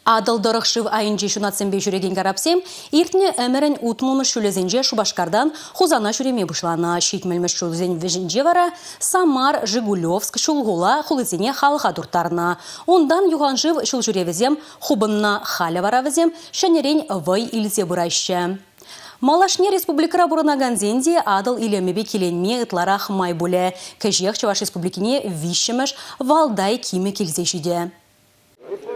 Адыл дырықшыв айынжы шунатсенбе жүреген гарапсем, иртіне әмірін утмылмыш шүлезенже Шубашкардан хузана жүреме бұшлана шетмелміш шүлезен вежінже вара Самар, Жигулевск, Шулгула хулызене халыға дұрттарына. Ондан юғанжыв шул жүревізем хубынна халя варавізем шәнерен вай илзе бұрайшы. Малашне республикара бұрынаган зенде адыл илемебе келенме ұтларақ май бұлі. Кәжек Чуваш республикіне вишемеш валдай киме келзешіде.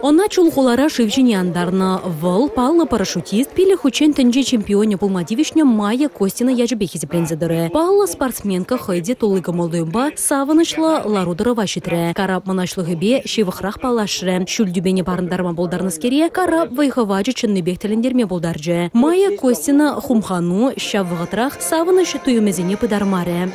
Она чулхулара шивжине андарна. Вал палла парашютист пиле хучен тенже чемпионе пулмадивишне Майя Костина яжбехизе плензедere. Палла спортсменка хайде толыга молдуемба саванышла ларудыра вашитре. Караб манашлыгыбе шивыхрах палашре. Шүлдюбене барындарма болдарныскере караб вайхавачы чынны бехтелендерме болдаржы. Майя Костина хумхану шавватрах саваныш туюмезене пыдармаре.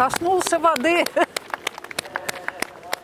Коснулся воды.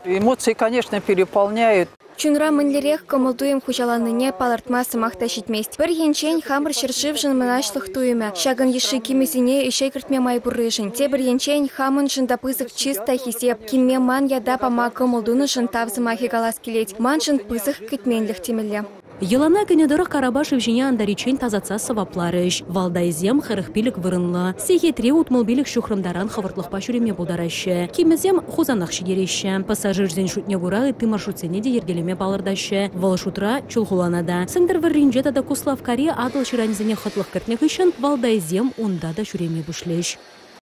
Эмоции, конечно, переполняют. Чунра мынлерех комылтуем хучаланыне палартмасы махта шитмест. Бір енчен хамыр шыршывжын мынашлых туеме. Шаган еши кимесине ешей кіртме май бурыжын. Те бір енчен хамын жында пысық чиста хисеп. Кимме ман яда пама комылдуны жын тавзы махи галас келет. Ман жын пысық кітменлік темелі. Елана генедорах Карабаш евжине андаричен тазаца савапларыш. Валдайзем хырықпилік вырынла. Сехетре утмылбилік шухрымдаран хавыртлық пашуреме бударашы. Кимезем хузанақ шидереші. Пассажирзен шутне гурағы ты маршрутсене де ергелеме балырдашы. Валышутра чулхуланада. Сыңдар варринжетада Куслав Кария адыл ширанезене хатлық кіртнек үшін Валдайзем онда да шуреме бұшлеш.